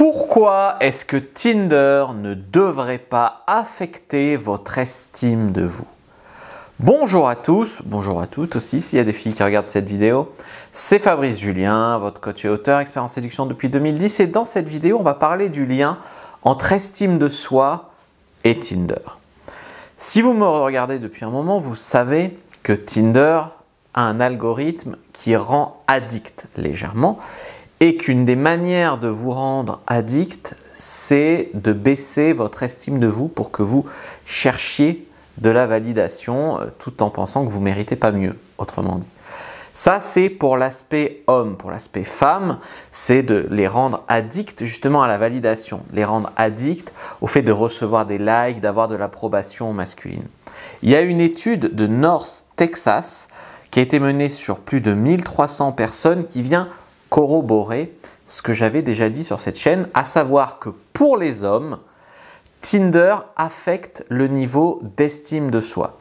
Pourquoi est-ce que Tinder ne devrait pas affecter votre estime de vous? Bonjour à tous, bonjour à toutes aussi s'il y a des filles qui regardent cette vidéo. C'est Fabrice Julien, votre coach et auteur, expert en séduction depuis 2010 et dans cette vidéo on va parler du lien entre estime de soi et Tinder. Si vous me regardez depuis un moment, vous savez que Tinder a un algorithme qui rend addict légèrement et qu'une des manières de vous rendre addict, c'est de baisser votre estime de vous pour que vous cherchiez de la validation tout en pensant que vous ne méritez pas mieux, autrement dit. Ça, c'est pour l'aspect homme. Pour l'aspect femme, c'est de les rendre addicts justement à la validation, les rendre addicts au fait de recevoir des likes, d'avoir de l'approbation masculine. Il y a une étude de North Texas qui a été menée sur plus de 1300 personnes qui vient corroborer ce que j'avais déjà dit sur cette chaîne, à savoir que pour les hommes, Tinder affecte le niveau d'estime de soi.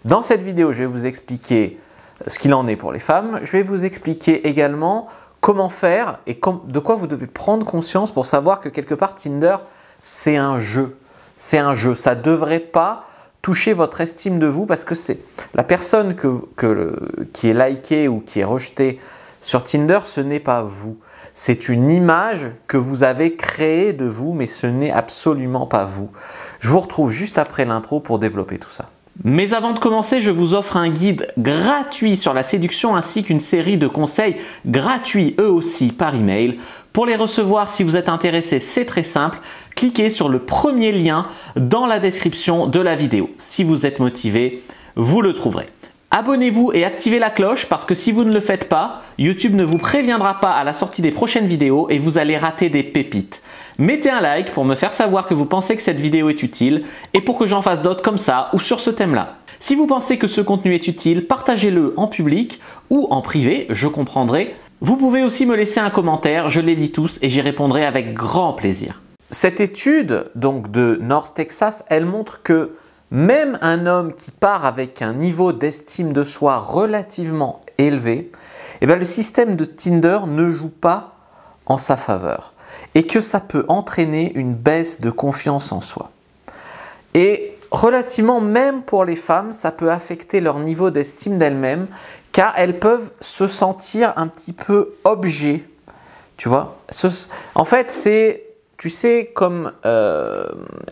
Dans cette vidéo, je vais vous expliquer ce qu'il en est pour les femmes. Je vais vous expliquer également comment faire et de quoi vous devez prendre conscience pour savoir que quelque part Tinder, c'est un jeu. C'est un jeu. Ça ne devrait pas toucher votre estime de vous parce que c'est la personne qui est likée ou qui est rejetée sur Tinder, ce n'est pas vous. C'est une image que vous avez créée de vous, mais ce n'est absolument pas vous. Je vous retrouve juste après l'intro pour développer tout ça. Mais avant de commencer, je vous offre un guide gratuit sur la séduction ainsi qu'une série de conseils gratuits eux aussi par email. Pour les recevoir, si vous êtes intéressé, c'est très simple. Cliquez sur le premier lien dans la description de la vidéo. Si vous êtes motivé, vous le trouverez. Abonnez-vous et activez la cloche parce que si vous ne le faites pas, YouTube ne vous préviendra pas à la sortie des prochaines vidéos et vous allez rater des pépites. Mettez un like pour me faire savoir que vous pensez que cette vidéo est utile et pour que j'en fasse d'autres comme ça ou sur ce thème-là. Si vous pensez que ce contenu est utile, partagez-le en public ou en privé, je comprendrai. Vous pouvez aussi me laisser un commentaire, je les lis tous et j'y répondrai avec grand plaisir. Cette étude donc de North Texas, elle montre que même un homme qui part avec un niveau d'estime de soi relativement élevé, le système de Tinder ne joue pas en sa faveur et que ça peut entraîner une baisse de confiance en soi. Et relativement, même pour les femmes, ça peut affecter leur niveau d'estime d'elles-mêmes car elles peuvent se sentir un petit peu objet. Tu vois, en fait, c'est... Tu sais, comme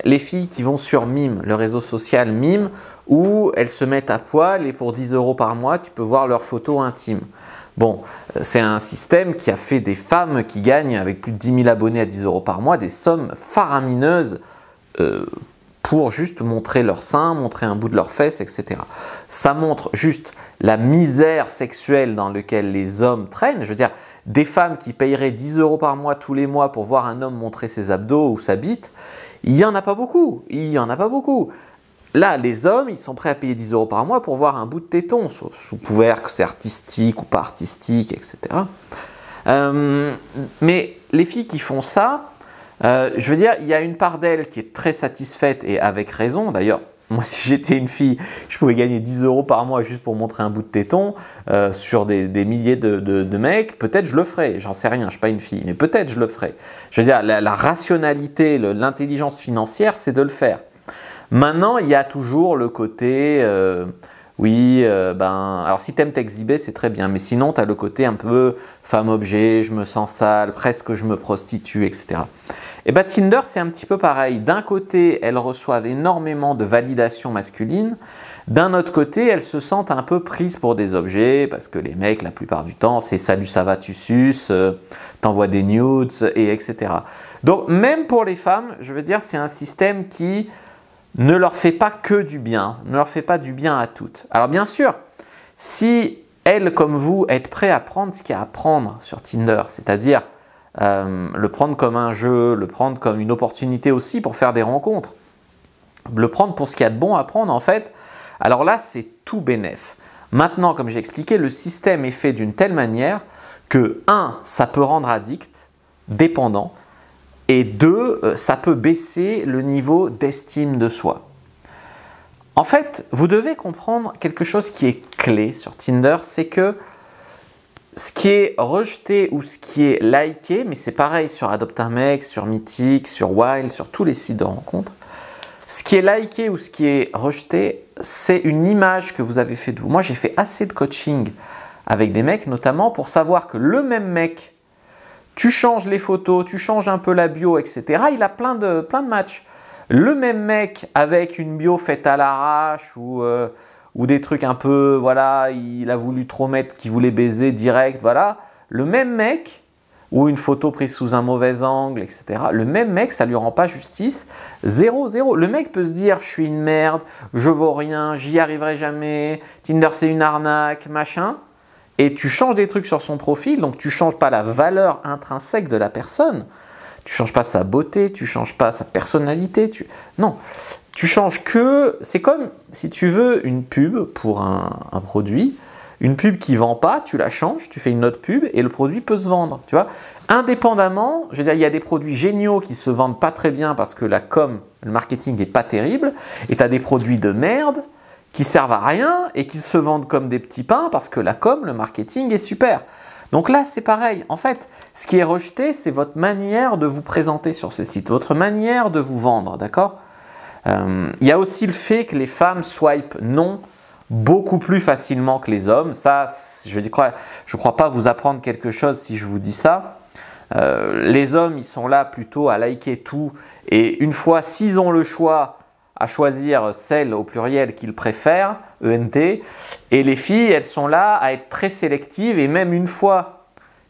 les filles qui vont sur Mime, le réseau social Mime, où elles se mettent à poil et pour 10 € par mois, tu peux voir leurs photos intimes. Bon, c'est un système qui a fait des femmes qui gagnent avec plus de 10 000 abonnés à 10 € par mois des sommes faramineuses pour juste montrer leurs seins, montrer un bout de leurs fesses, etc. Ça montre juste la misère sexuelle dans laquelle les hommes traînent. Je veux dire, des femmes qui paieraient 10 € par mois tous les mois pour voir un homme montrer ses abdos ou sa bite, il n'y en a pas beaucoup. Il n'y en a pas beaucoup. Là, les hommes, ils sont prêts à payer 10 € par mois pour voir un bout de téton, sous couvert que c'est artistique ou pas artistique, etc. Mais les filles qui font ça, je veux dire, il y a une part d'elles qui est très satisfaite et avec raison. D'ailleurs, moi, si j'étais une fille, je pouvais gagner 10 € par mois juste pour montrer un bout de téton sur des milliers de mecs. Peut-être je le ferais, j'en sais rien, je ne suis pas une fille, mais peut-être je le ferais. Je veux dire, la rationalité, l'intelligence financière, c'est de le faire. Maintenant, il y a toujours le côté, alors si tu aimes t'exhiber, c'est très bien, mais sinon, tu as le côté un peu femme-objet, je me sens sale, presque je me prostitue, etc. Et Tinder, c'est un petit peu pareil. D'un côté, elles reçoivent énormément de validation masculine. D'un autre côté, elles se sentent un peu prises pour des objets parce que les mecs, la plupart du temps, c'est « salut, ça va, tu suces », t'envoies des nudes, et etc. Donc, même pour les femmes, je veux dire, c'est un système qui ne leur fait pas que du bien, ne leur fait pas du bien à toutes. Alors bien sûr, si elles, comme vous, êtes prêts à prendre ce qu'il y a à prendre sur Tinder, c'est-à-dire le prendre comme un jeu, le prendre comme une opportunité aussi pour faire des rencontres, le prendre pour ce qu'il y a de bon à prendre en fait, alors là c'est tout bénef. Maintenant, comme j'ai expliqué, le système est fait d'une telle manière que 1, ça peut rendre addict, dépendant, et 2, ça peut baisser le niveau d'estime de soi. En fait, vous devez comprendre quelque chose qui est clé sur Tinder, c'est que ce qui est rejeté ou ce qui est liké, mais c'est pareil sur Adopte un mec, sur Mythique, sur Wild, sur tous les sites de rencontres. Ce qui est liké ou ce qui est rejeté, c'est une image que vous avez fait de vous. Moi, j'ai fait assez de coaching avec des mecs, notamment pour savoir que le même mec, tu changes les photos, tu changes un peu la bio, etc. Il a plein de matchs. Le même mec avec une bio faite à l'arrache ou des trucs un peu, voilà, il a voulu trop mettre qu'il voulait baiser direct, voilà. Le même mec, ou une photo prise sous un mauvais angle, etc. Le même mec, ça lui rend pas justice. 0-0. Le mec peut se dire, je suis une merde, je vaux rien, j'y arriverai jamais, Tinder c'est une arnaque, machin. Et tu changes des trucs sur son profil, donc tu ne changes pas la valeur intrinsèque de la personne. Tu ne changes pas sa beauté, tu ne changes pas sa personnalité. Non, tu changes que… C'est comme, si tu veux, une pub pour un produit. Une pub qui ne vend pas, tu la changes, tu fais une autre pub et le produit peut se vendre. Tu vois, indépendamment, je veux dire, il y a des produits géniaux qui ne se vendent pas très bien parce que la com, le marketing n'est pas terrible. Et tu as des produits de merde qui servent à rien et qui se vendent comme des petits pains parce que la com, le marketing est super. Donc là, c'est pareil. En fait, ce qui est rejeté, c'est votre manière de vous présenter sur ce site, votre manière de vous vendre, d'accord ? Il y a aussi le fait que les femmes swipent non beaucoup plus facilement que les hommes. Ça, je ne crois pas vous apprendre quelque chose si je vous dis ça. Les hommes, ils sont là plutôt à liker tout et une fois, s'ils ont le choix, à choisir celle au pluriel qu'ils préfèrent, ENT, et les filles, elles sont là à être très sélectives et même une fois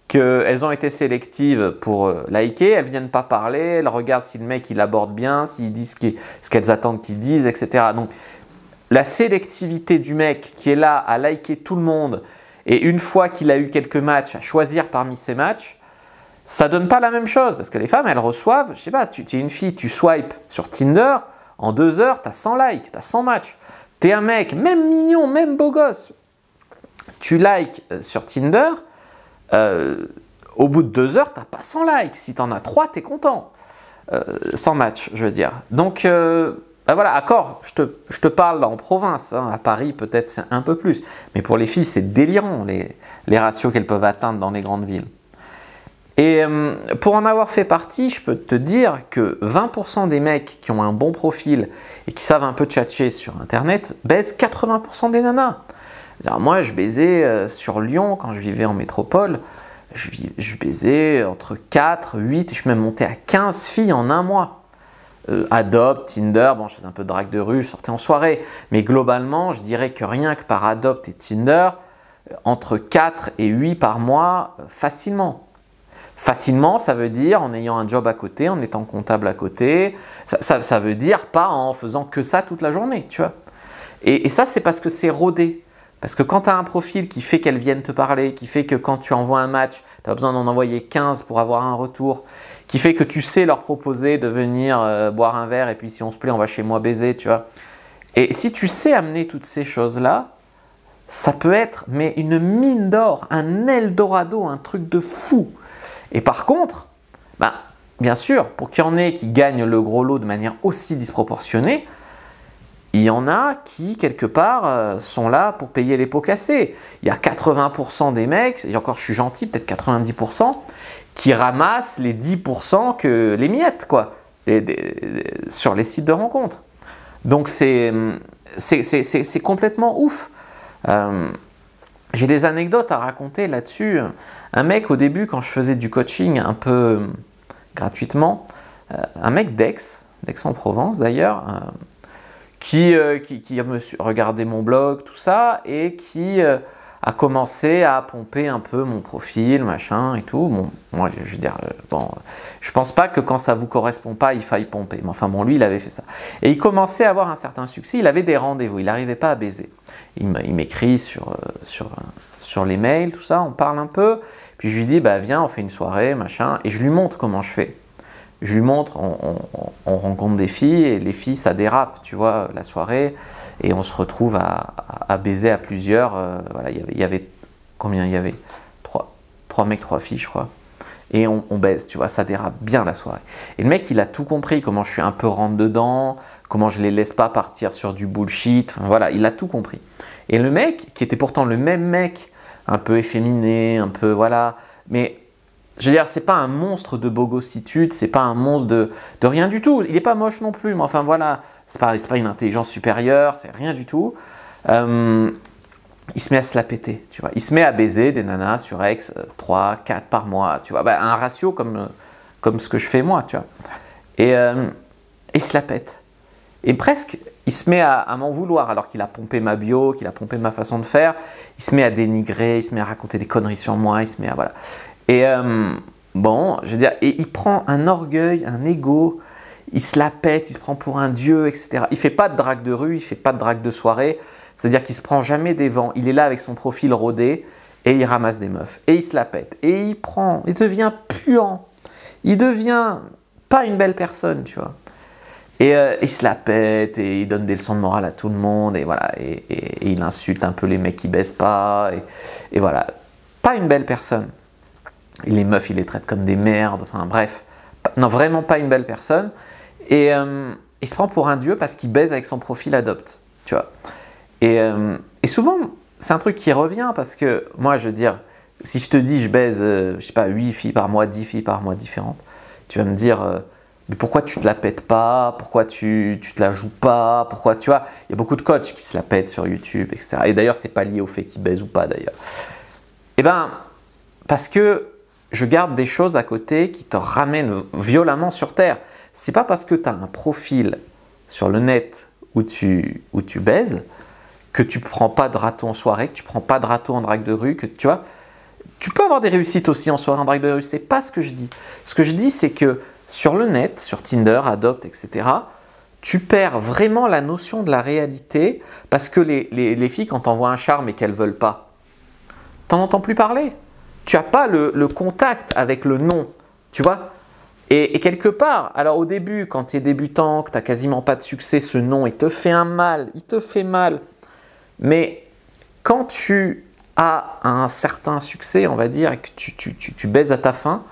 qu'elles ont été sélectives pour liker, elles ne viennent pas parler, elles regardent si le mec il aborde bien, s'il dit ce qu'elles attendent qu'il dise, etc. Donc la sélectivité du mec qui est là à liker tout le monde et une fois qu'il a eu quelques matchs, à choisir parmi ces matchs, ça ne donne pas la même chose parce que les femmes, elles reçoivent, je sais pas, tu es une fille, tu swipes sur Tinder, en 2 heures, tu as 100 likes, tu as 100 matchs. Tu es un mec, même mignon, même beau gosse. Tu likes sur Tinder, au bout de 2 heures, tu n'as pas 100 likes. Si tu en as 3, tu es content. 100 matchs, je veux dire. Donc, ben voilà, accord, je te parle en province. Hein, à Paris, peut-être c'est un peu plus. Mais pour les filles, c'est délirant les ratios qu'elles peuvent atteindre dans les grandes villes. Et pour en avoir fait partie, je peux te dire que 20% des mecs qui ont un bon profil et qui savent un peu tchatcher sur Internet baisent 80% des nanas. Alors moi, je baisais sur Lyon quand je vivais en métropole. Je baisais entre 4, 8 et je suis même monté à 15 filles en un mois. Adopte, Tinder, bon, je faisais un peu de drague de rue, je sortais en soirée. Mais globalement, je dirais que rien que par Adopte et Tinder, entre 4 et 8 par mois, facilement. Facilement, ça veut dire en ayant un job à côté, en étant comptable à côté. Ça veut dire pas en faisant que ça toute la journée, tu vois. Et ça, c'est parce que c'est rodé. Parce que quand tu as un profil qui fait qu'elles viennent te parler, qui fait que quand tu envoies un match, tu n'as pas besoin d'en envoyer 15 pour avoir un retour, qui fait que tu sais leur proposer de venir boire un verre et puis si on se plaît, on va chez moi baiser, tu vois. Et si tu sais amener toutes ces choses-là, ça peut être mais une mine d'or, un Eldorado, un truc de fou. Et par contre, ben, bien sûr, pour qu'il y en ait qui gagnent le gros lot de manière aussi disproportionnée, il y en a qui, quelque part, sont là pour payer les pots cassés. Il y a 80% des mecs, et encore je suis gentil, peut-être 90%, qui ramassent les 10% que les miettes, quoi, sur les sites de rencontres. Donc c'est complètement ouf. J'ai des anecdotes à raconter là-dessus. Un mec, au début, quand je faisais du coaching un peu gratuitement, un mec d'Aix-en-Provence d'ailleurs, qui a regardé mon blog, tout ça, et qui a commencé à pomper un peu mon profil, machin et tout. Bon, moi, je veux dire, bon, je pense pas que quand ça vous correspond pas, il faille pomper. Mais enfin, bon, lui, il avait fait ça. Et il commençait à avoir un certain succès. Il avait des rendez-vous. Il n'arrivait pas à baiser. Il m'écrit sur les mails, tout ça. On parle un peu. Puis je lui dis, bah viens, on fait une soirée, machin. Et je lui montre comment je fais. Je lui montre, on rencontre des filles et les filles, ça dérape, tu vois, la soirée. Et on se retrouve à baiser à plusieurs. Voilà, il y avait combien? Il y avait 3 mecs, 3 filles, je crois. Et on baise, tu vois, ça dérape bien la soirée. Et le mec, il a tout compris, comment je suis un peu rentre dedans, comment je les laisse pas partir sur du bullshit. Enfin, voilà, il a tout compris. Et le mec, qui était pourtant le même mec un peu efféminé, un peu voilà. Mais je veux dire, c'est pas un monstre de bogossitude, c'est pas un monstre de rien du tout. Il est pas moche non plus, mais enfin voilà, c'est pas une intelligence supérieure, c'est rien du tout. Il se met à se la péter, tu vois. Il se met à baiser des nanas sur X 3, 4 par mois, tu vois. Ben, un ratio comme ce que je fais moi, tu vois. Et il se la pète. Et presque, il se met à m'en vouloir alors qu'il a pompé ma bio, qu'il a pompé ma façon de faire. Il se met à dénigrer, il se met à raconter des conneries sur moi, il se met à voilà. Et bon, je veux dire, et il prend un orgueil, un ego, il se la pète, il se prend pour un dieu, etc. Il fait pas de drague de rue, il fait pas de drague de soirée. C'est-à-dire qu'il ne se prend jamais des vents. Il est là avec son profil rodé et il ramasse des meufs. Et il se la pète. Et il devient puant. Il devient pas une belle personne, tu vois. Et il se la pète et il donne des leçons de morale à tout le monde. Et voilà. Et il insulte un peu les mecs qui baissent pas. Et voilà. Pas une belle personne. Et les meufs, il les traite comme des merdes. Enfin bref. Non, vraiment pas une belle personne. Et il se prend pour un dieu parce qu'il baise avec son profil adopte. Tu vois. Et souvent, c'est un truc qui revient parce que moi, je veux dire, si je te dis je baise, je sais pas, 8 filles par mois, 10 filles par mois différentes, tu vas me dire, mais pourquoi tu te la pètes pas? Pourquoi tu te la joues pas? Pourquoi, tu vois, il y a beaucoup de coachs qui se la pètent sur YouTube, etc. Et d'ailleurs, c'est pas lié au fait qu'ils baisent ou pas d'ailleurs. Eh ben, parce que je garde des choses à côté qui te ramènent violemment sur Terre. C'est pas parce que tu as un profil sur le net où tu baises que tu ne prends pas de râteau en soirée, que tu ne prends pas de râteau en drague de rue, que tu vois, tu peux avoir des réussites aussi en soirée en drague de rue, c'est pas ce que je dis. Ce que je dis, c'est que sur le net, sur Tinder, Adopt, etc., tu perds vraiment la notion de la réalité parce que les filles, quand t'envoies un charme et qu'elles ne veulent pas, t'en entends plus parler. Tu n'as pas le contact avec le non, tu vois. Et quelque part, alors au début, quand tu es débutant, que tu n'as quasiment pas de succès, ce non, il te fait un mal, il te fait mal. Mais quand tu as un certain succès, on va dire, et que tu baises à ta faim,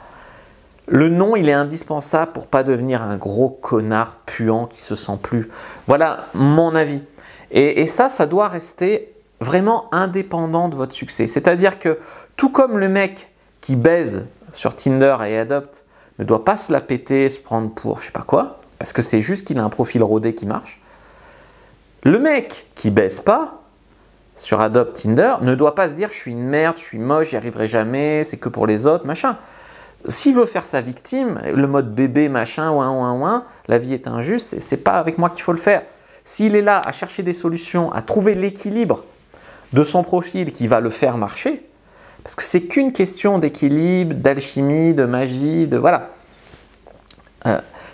le non, il est indispensable pour pas devenir un gros connard puant qui se sent plus. Voilà mon avis. Et ça doit rester vraiment indépendant de votre succès. C'est-à-dire que tout comme le mec qui baise sur Tinder et Adopt ne doit pas se la péter, se prendre pour je sais pas quoi, parce que c'est juste qu'il a un profil rodé qui marche, le mec qui baise pas sur Adopt, Tinder, ne doit pas se dire « je suis une merde, je suis moche, j'y arriverai jamais, c'est que pour les autres, machin ». S'il veut faire sa victime, le mode bébé, machin, ouin, la vie est injuste, c'est pas avec moi qu'il faut le faire. S'il est là à chercher des solutions, à trouver l'équilibre de son profil qui va le faire marcher, parce que c'est qu'une question d'équilibre, d'alchimie, de magie, de voilà.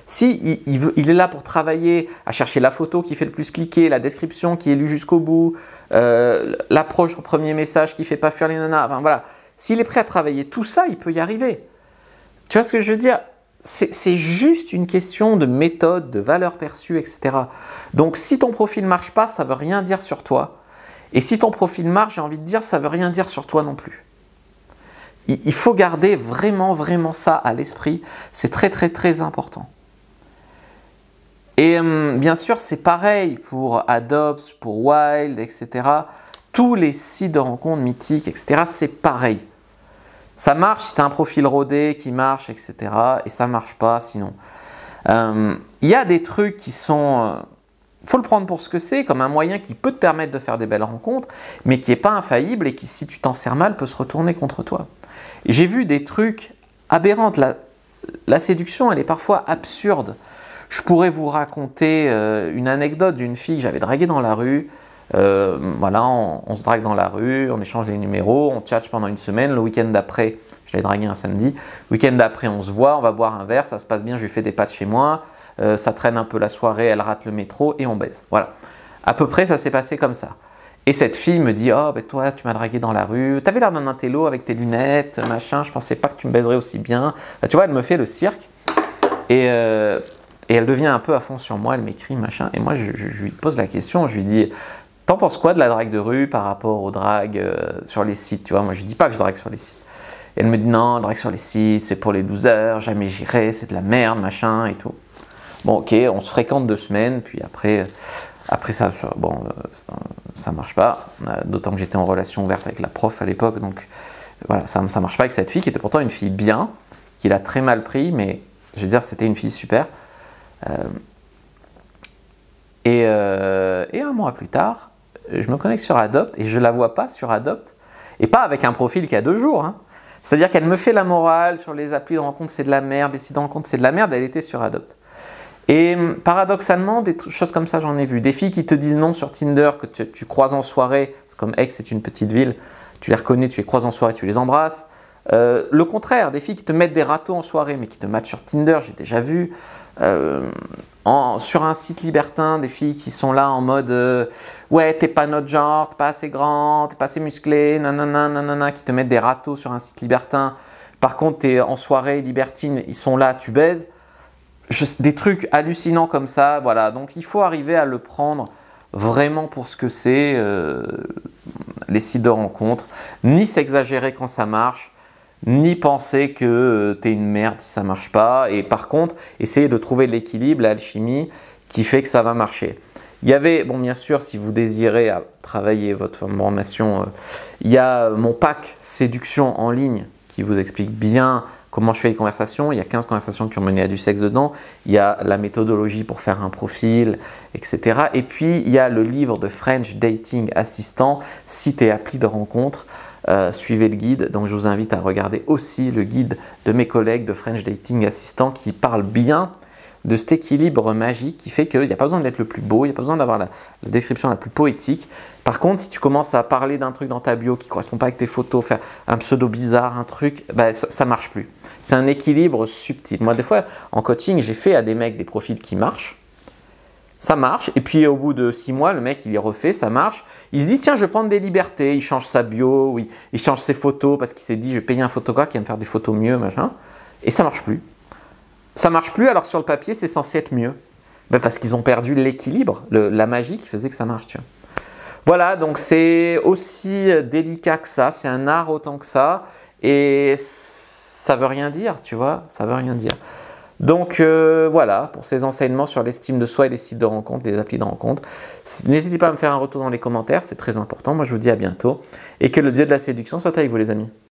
Si il est là pour travailler, à chercher la photo qui fait le plus cliquer, la description qui est lue jusqu'au bout, l'approche au premier message qui ne fait pas fuir les nanas, enfin, voilà. S'il est prêt à travailler tout ça, il peut y arriver. Tu vois ce que je veux dire? C'est juste une question de méthode, de valeur perçue, etc. Donc si ton profil ne marche pas, ça ne veut rien dire sur toi. Et si ton profil marche, j'ai envie de dire, ça ne veut rien dire sur toi non plus. Il faut garder vraiment, vraiment ça à l'esprit. C'est très, très, très important. Et bien sûr, c'est pareil pour Adopt, pour Wild, etc. Tous les sites de rencontres mythiques, etc. C'est pareil. Ça marche si tu as un profil rodé qui marche, etc. Et ça ne marche pas sinon. Il y a des trucs qui sont... Il faut le prendre pour ce que c'est, comme un moyen qui peut te permettre de faire des belles rencontres, mais qui n'est pas infaillible et qui, si tu t'en sers mal, peut se retourner contre toi. J'ai vu des trucs aberrants. La séduction, elle est parfois absurde. Je pourrais vous raconter une anecdote d'une fille que j'avais draguée dans la rue. Voilà, on se drague dans la rue, on échange les numéros, on tchatche pendant une semaine. Le week-end d'après, je l'ai draguée un samedi. Le week-end d'après, on se voit, on va boire un verre, ça se passe bien, je lui fais des pâtes chez moi. Ça traîne un peu la soirée, elle rate le métro et on baise. Voilà. À peu près, ça s'est passé comme ça. Et cette fille me dit « Oh, ben toi, tu m'as dragué dans la rue. T'avais l'air d'un intello avec tes lunettes, machin. Je pensais pas que tu me baiserais aussi bien. » Tu vois, elle me fait le cirque. Et elle devient un peu à fond sur moi. Elle m'écrit, machin. Et moi, je lui pose la question. Je lui dis « T'en penses quoi de la drague de rue par rapport aux dragues sur les sites ?» Tu vois, moi, je dis pas que je drague sur les sites. Et elle me dit « Non, drague sur les sites, c'est pour les losers. Jamais j'irai. C'est de la merde, machin et tout. » Bon, ok, on se fréquente 2 semaines. Puis après... Après ça, bon, ça marche pas. D'autant que j'étais en relation ouverte avec la prof à l'époque, donc voilà, ça marche pas avec cette fille qui était pourtant une fille bien, qui l'a très mal pris, mais je veux dire, c'était une fille super. Et un mois plus tard, je me connecte sur Adopt et je la vois pas sur Adopt, et pas avec un profil qui a 2 jours. Hein. C'est-à-dire qu'elle me fait la morale sur les applis de rencontre, c'est de la merde, les sites de rencontre, c'est de la merde, elle était sur Adopt. Et paradoxalement, des choses comme ça, j'en ai vu. Des filles qui te disent non sur Tinder, que tu croises en soirée, comme Aix, c'est une petite ville, tu les reconnais, tu les croises en soirée, tu les embrasses. Le contraire, des filles qui te mettent des râteaux en soirée, mais qui te matchent sur Tinder, j'ai déjà vu. Sur un site libertin, des filles qui sont là en mode ouais, t'es pas notre genre, t'es pas assez grand, t'es pas assez musclé, nanana, nanana, qui te mettent des râteaux sur un site libertin. Par contre, t'es en soirée libertine, ils sont là, tu baises. Des trucs hallucinants comme ça, voilà. Donc il faut arriver à le prendre vraiment pour ce que c'est, les sites de rencontres, ni s'exagérer quand ça marche, ni penser que tu es une merde si ça marche pas. Et par contre, essayer de trouver l'équilibre, l'alchimie qui fait que ça va marcher. Il y avait, bon bien sûr, si vous désirez travailler votre formation, il y a mon pack séduction en ligne qui vous explique bien comment je fais les conversations. Il y a 15 conversations qui ont mené à du sexe dedans. Il y a la méthodologie pour faire un profil, etc. Et puis, il y a le livre de French Dating Assistant, site et appli de rencontre. Suivez le guide. Donc, je vous invite à regarder aussi le guide de mes collègues de French Dating Assistant qui parle bien de cet équilibre magique qui fait qu'il n'y a pas besoin d'être le plus beau, il n'y a pas besoin d'avoir la description la plus poétique. Par contre, si tu commences à parler d'un truc dans ta bio qui ne correspond pas avec tes photos, faire un pseudo bizarre, un truc, ben, ça ne marche plus. C'est un équilibre subtil. Moi, des fois, en coaching, j'ai fait à des mecs des profils qui marchent. Ça marche. Et puis, au bout de 6 mois, le mec, il les refait, ça marche. Il se dit, tiens, je vais prendre des libertés. Il change sa bio, oui, il change ses photos parce qu'il s'est dit, je vais payer un photographe qui va me faire des photos mieux, machin. Et ça ne marche plus. Ça ne marche plus alors que sur le papier, c'est censé être mieux. Ben parce qu'ils ont perdu l'équilibre, la magie qui faisait que ça marche. Tu vois. Voilà, donc c'est aussi délicat que ça, c'est un art autant que ça. Et ça ne veut rien dire, tu vois, ça ne veut rien dire. Donc voilà, pour ces enseignements sur l'estime de soi et les sites de rencontre, les applis de rencontre. N'hésitez pas à me faire un retour dans les commentaires, c'est très important. Moi, je vous dis à bientôt. Et que le Dieu de la séduction soit avec vous, les amis.